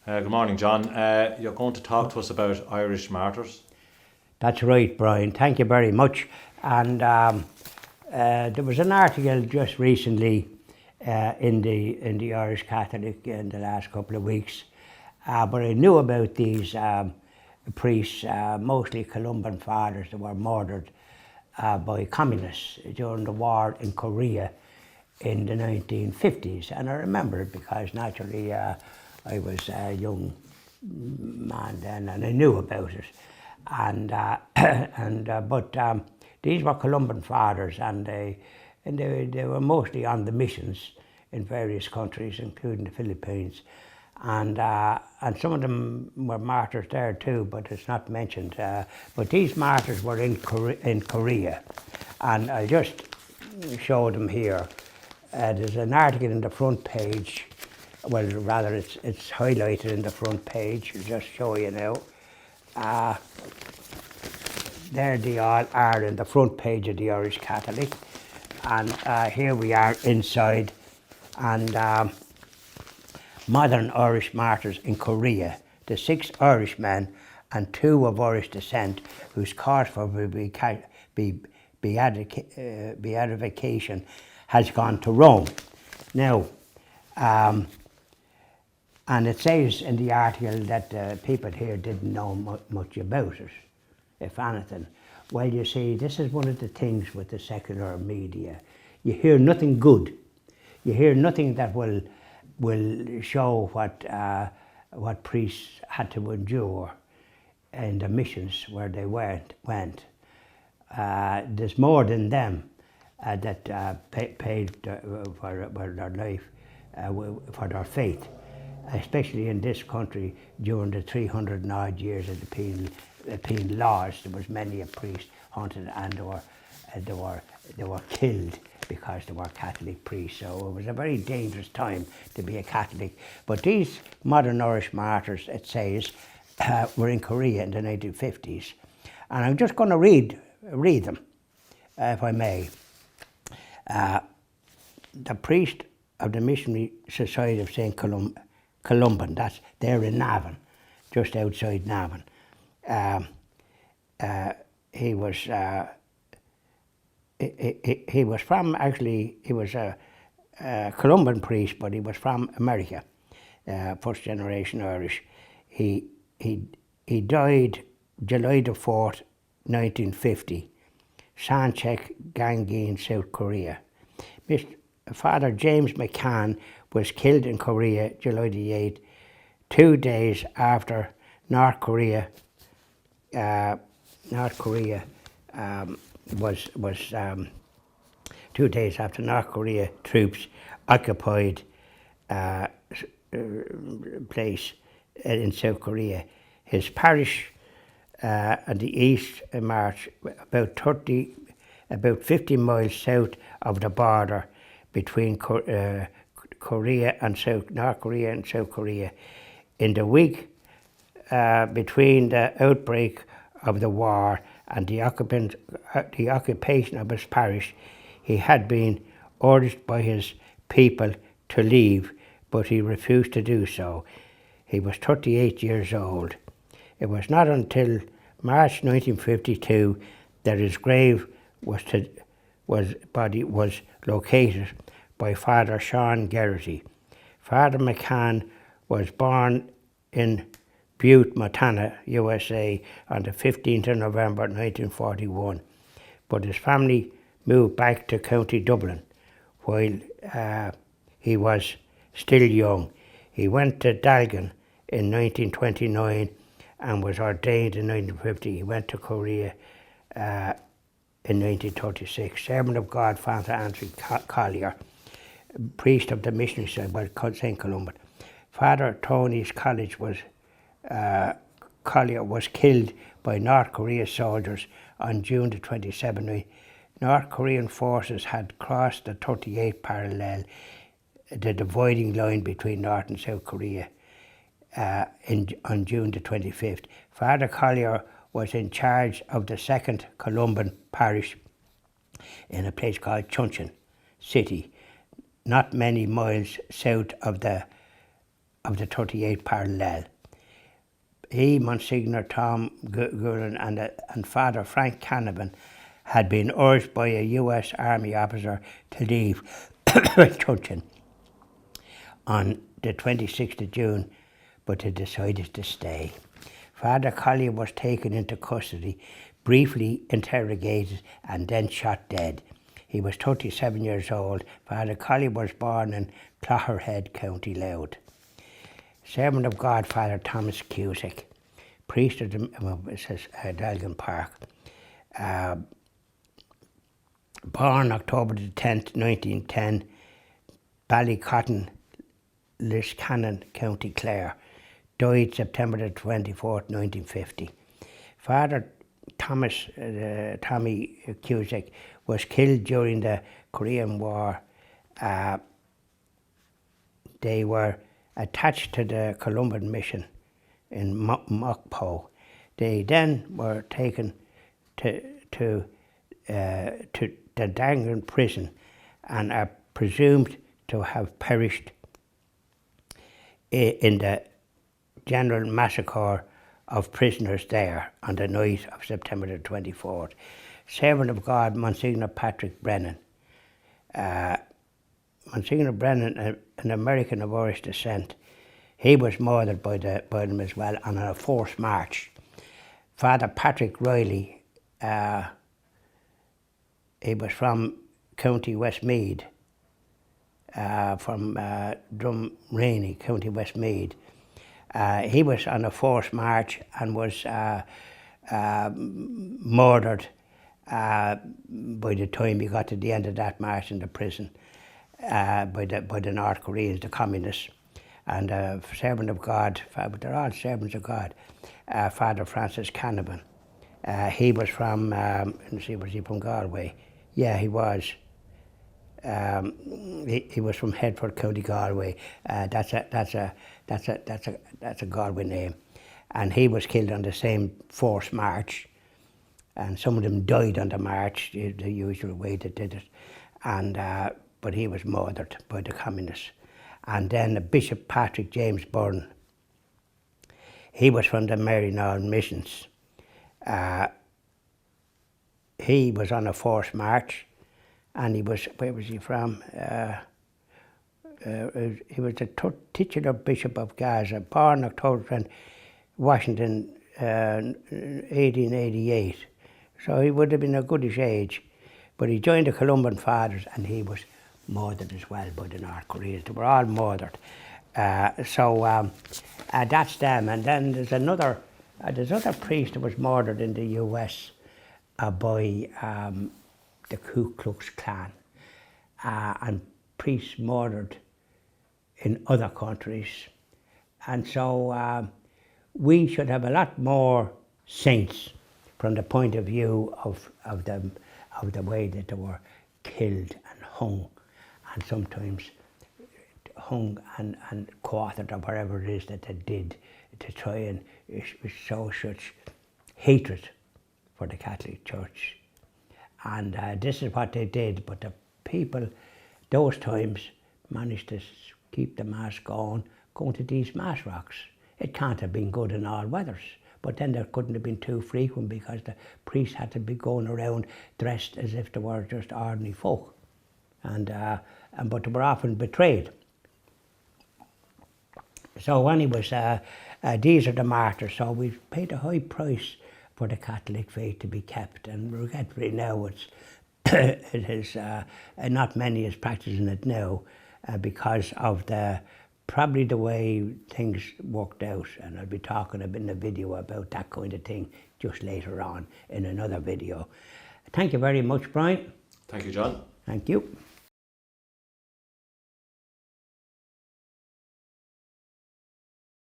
Good morning, John. You're going to talk to us about Irish martyrs. That's right, Brian. Thank you very much. And there was an article just recently in the Irish Catholic in the last couple of weeks, but I knew about these priests, mostly Columban fathers, that were murdered by communists during the war in Korea in the 1950s, and I remember it because naturally I was a young man then, and I knew about it. And but these were Columban fathers, and they were mostly on the missions in various countries, including the Philippines, and some of them were martyrs there too, but it's not mentioned. But these martyrs were in Korea, and I just show them here. There's an article in the front page. Well, rather, it's highlighted in the front page. I'll just show you now. There they all are in the front page of the Irish Catholic, and here we are inside. And modern Irish martyrs in Korea: the 6 Irishmen and 2 of Irish descent, whose cause for beatification has gone to Rome. Now, and it says in the article that people here didn't know much about it, if anything. Well, you see, this is one of the things with the secular media. You hear nothing good. You hear nothing that will show what priests had to endure in the missions where they went. There's more than them that paid for their life, for their faith, especially in this country during the 300 and odd years of the penal laws. There was many a priest hunted, and they were killed because they were Catholic priests. So it was a very dangerous time to be a Catholic. But these modern Irish martyrs, it says, were in Korea in the 1950s, and I'm just going to read them, if I may. The priest of the Missionary Society of St. Columban, that's there in Navan, just outside Navan. He was a Columban priest, but he was from America, first generation Irish. He died July the 4th, 1950, Sancheok, Gangneung, South Korea. Father James McCann was killed in Korea July the 8th, 2 days after North Korea troops occupied place in South Korea. His parish at the east march about 50 miles south of the border between Korea and North Korea and South Korea. In the week between the outbreak of the war and the occupation of his parish, he had been ordered by his people to leave, but he refused to do so. He was 38 years old. It was not until March 1952 that his grave body was located by Father Sean Geraghty. Father McCann was born in Butte, Montana, USA on the 15th of November 1941, but his family moved back to County Dublin while he was still young. He went to Dalgan in 1929 and was ordained in 1950. He went to Korea in 1936. Servant of God, Father Anthony Collier, priest of the Missionary Society, St. Columban. Father Tony's College Collier was killed by North Korea soldiers on June the 27th. North Korean forces had crossed the 38th parallel, the dividing line between North and South Korea, on June the 25th. Father Collier was in charge of the 2nd Columban parish in a place called Chuncheon City, not many miles south of the of the 38th parallel. He, Monsignor Tom Guerin, and Father Frank Canavan had been urged by a US Army officer to leave Tunchin on the 26th of June, but they decided to stay. Father Collier was taken into custody, briefly interrogated, and then shot dead. He was 37 years old. Father Collier was born in Clogherhead, County Louth. Servant of God, Father Thomas Cusack, priest of Delgan Park. Born October the 10th, 1910, Ballycotton, Liscannon, County Clare. Died September the 24th, 1950. Father Tommy Cusack was killed during the Korean War. They were attached to the Columban mission in Mokpo. They then were taken to the Dangan prison and are presumed to have perished in the general massacre of prisoners there on the night of September the 24th. Servant of God, Monsignor Patrick Brennan. Monsignor Brennan, an American of Irish descent, he was murdered by them as well on a forced march. Father Patrick Riley, he was from County Westmeath, from Drumraney, County Westmeath. He was on a forced march and was murdered by the time he got to the end of that march in the prison by the North Koreans, the communists. And servant of God, but they're all servants of God, Father Francis Canavan. He was from, let's see, was he from Galway? Yeah, he was. He was from Headford, County Galway. That's a Galway name, and he was killed on the same forced march. And some of them died on the march, the usual way they did it. And but he was murdered by the communists. And then Bishop Patrick James Byrne. He was from the Maryknoll Missions. He was on a forced march. And he was, where was he from? He was the titular Bishop of Gaza, born October 20, Washington, 1888. So he would have been a goodish age. But he joined the Columban Fathers and he was murdered as well by the North Koreans. They were all murdered. So that's them. And then there's another priest that was murdered in the US by the Ku Klux Klan, and priests murdered in other countries. And so we should have a lot more saints from the point of view of the way that they were killed and hung, and sometimes hung and quartered or whatever it is that they did to try and show such hatred for the Catholic Church. And this is what they did, but the people those times managed to keep the mass going to these mass rocks. It can't have been good in all weathers, but then there couldn't have been too frequent because the priests had to be going around dressed as if they were just ordinary folk, but they were often betrayed. So anyways, these are the martyrs. So we've paid a high price for the Catholic faith to be kept, and regretfully now it is not many is practicing it now because of probably the way things worked out, and I'll be talking in a video about that kind of thing just later on in another video. Thank you very much, Brian. Thank you, John. Thank you.